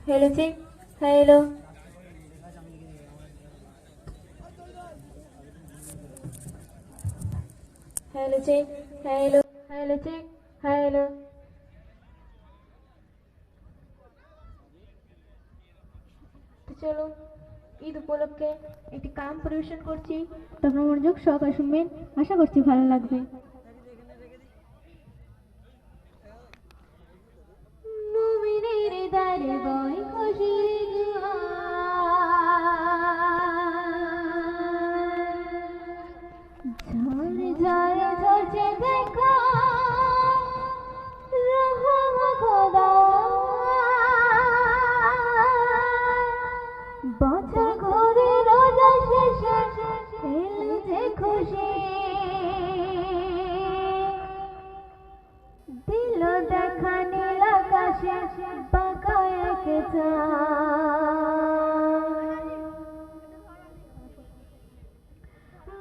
Hello, check. Hello. Hello, check. Hello. Hello, check. Hello. তো চলুন ঈদ উপলক্ষে একটি গান পরিবেশন করছি, তারপর মনোযোগ সহকারে শুনবেন, আশা করছি ভালো লাগবে। মুমিনের দারে বয় খুশির জোয়ার, ঝড় ঝড় ঝরছে দেখো রহম খোদা, বছর ঘুরে রোজা শেষে এলো যে খুশি, দিল দেখা নীল আকাশে বাঁকা এক চাঁদ।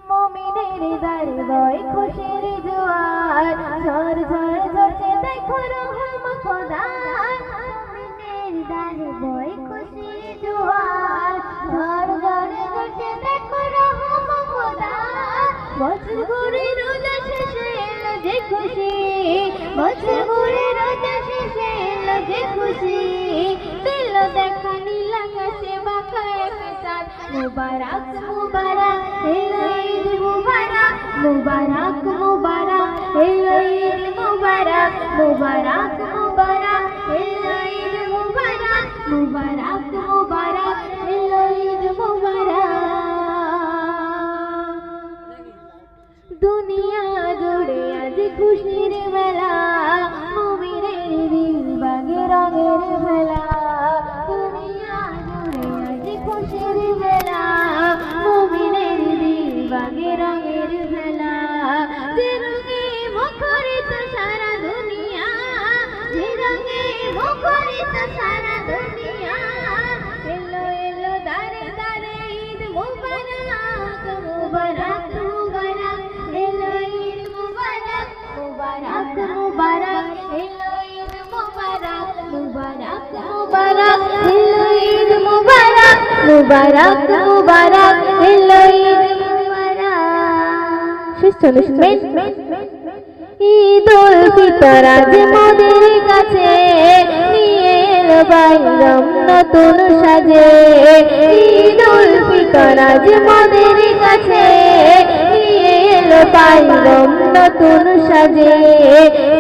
মুমিনের দারে বয় খুশির জোয়ার, ঝড় ঝড় ঝরছে দেখো রহম খোদার। মুমিনের দারে বয় খুশির জোয়ার, ঝড় ঝড় ঝরছে দেখো রহম খোদার। বছর ঘুরে রোজা শেষে এলো যে খুশি, বছর ঘুরে রোজা শেষে এলো যে খুশি, দিল দেখা নীল আকাশে বাঁকা এক চাঁদ। মুবারক মুবারক এলো ঈদ মুবারক, মুবারক মুবারক এলো ঈদ মুবারক, মুবারক মুবারক এলো ঈদ মুবারক, মুবারক মুবারক এলো ঈদ মুবারক। দুনিয়া জুড়ে আজ খুশির মেলা, মুমিনের দিল বাগে রঙের মেলা। দুনিয়া জুড়ে আজ খুশির মেলা, মুমিনের দিল বাগে রঙের মেলা। যে রঙে মুখরিত সারা দুনিয়া, যে রঙে মুখরিত সারা দুনিয়া। এলো এলো দারে দারে ঈদ মুবারক, মুবারক মুবারক এলো ঈদ মুবারক, মুবারক মুবারক এলো ঈদ মুবারক, মুবারক মুবারক এলো ঈদ মুবারক, মুবারক মুবারক এলো ঈদ মুবারক। শেষ চলে শুনবেন। ঈদ উল ফিতর আজ মোদের কাছে নিয়ে এলো বাইরাম নতুন সাজে। ঈদ উল ফিতর আজ মোদের কাছে নিয়ে এলো বাইরাম নতুন সাজে।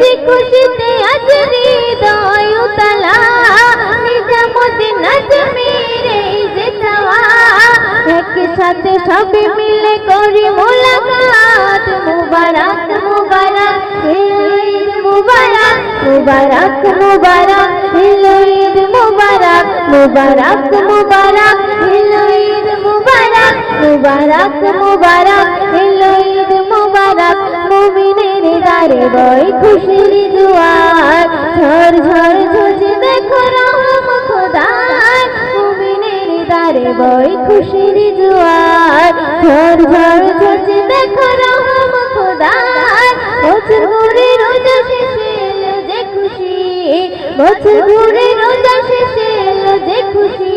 যে খুশিতে আজ হৃদয় উতলা, নিজামুদ্দিন আজমির এই যে চাওয়া, একসাথে সবে মিলে করি মোলাকাত। মুবারক মুবারক এলো ঈদ মুবারক, মুবারক মুবারক এলো ঈদ মুবারক, মুবারক মুবারক এলো ঈদ মুবারক, মুবারক মুবারক এলো ঈদ মুবারক। মুমিনের দারে বয় খুশির জোয়ার, ঝড় ঝড় ঝরছে দেখো রহম খোদার। মুমিনের দারে বয় খুশির জোয়ার, ঝড় ঝড় ঝরছে দেখো রহম খোদার। বছর ঘুরে রোজা শেষে এলো যে খুশি, বছর ঘুরে রোজা শেষে এলো যে খুশি,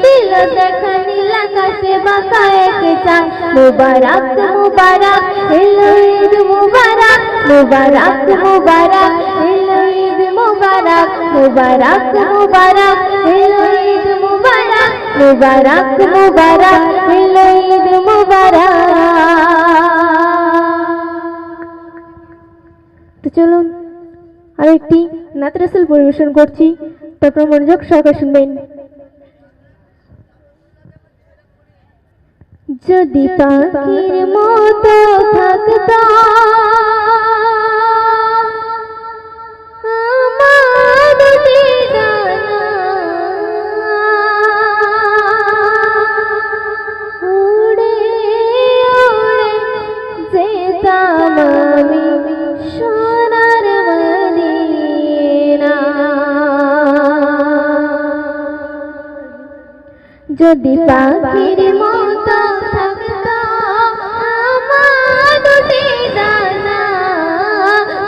দিল দেখা নীল আকাশে বাঁকা এক চাঁদ। মুবারক মুবারক এলো ঈদ মুবারক, মুবারক মুবারক এলো ঈদ মুবারক, মুবারক মুবারক এলো ঈদ মুবারক, মুবারক মুবারক এলো ঈদ মুবারক। তো চলুন আরো একটি নাত রাসূল পরিবেশন করছি, তারপর মনোযোগ সহকারে শুনবেন। যদি পাখির মতো থাকতাম আমার ঠিকানা, উড়ে উড়ে যেতাম আমি সোনার মদিনা। যদি পাখির মতো থাকতাম আমার দুটি ডানা,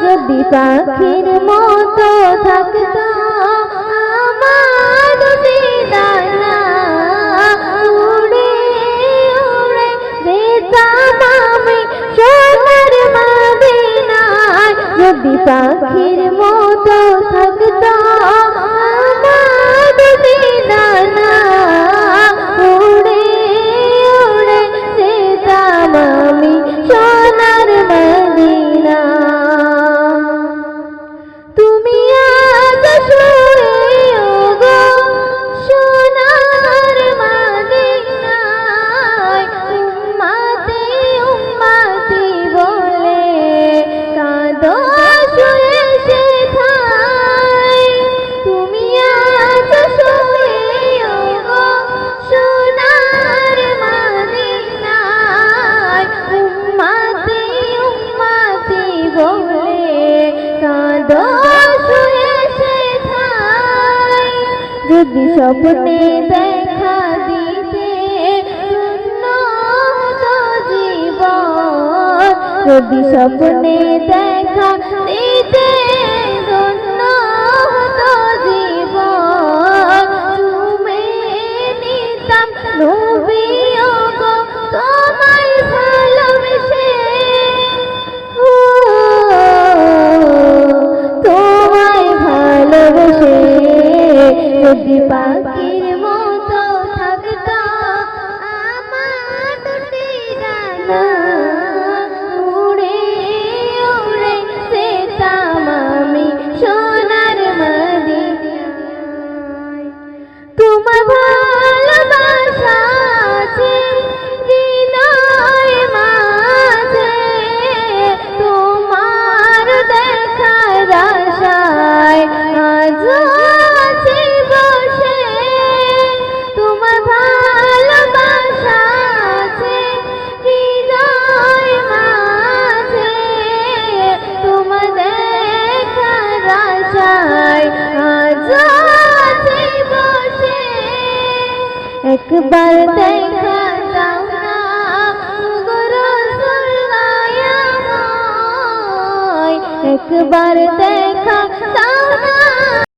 যদি পাখির মতো থাকতাম আমার স্বপ্নে দেখা দিতে শূন্য হতো জীবন, যদি স্বপ্নে দেখা দিতে শূন্য হতো জীবন, চুমে নিতাম নবী ওগো তোমায় ভালোবেসে, তোমায় ভালোবেসে যদি পাখির মতো থাকতো আমার দুটি ডানা, উড়ে উড়ে যেতাম আমি সোনার মদিনায়। তোমার ভালোবাসা আছে হৃদয় মাঝে, তোমার দেখার আশায় আজও আছি বসে। তোমার ভালোবাসা আছে হৃদয় মাঝে, তোমার দেখার আশায় আজও আছি বসে। একবার দেখা দাও না ওগো রাসূলুল্লাহ আমায়, একবার দেখা দাও না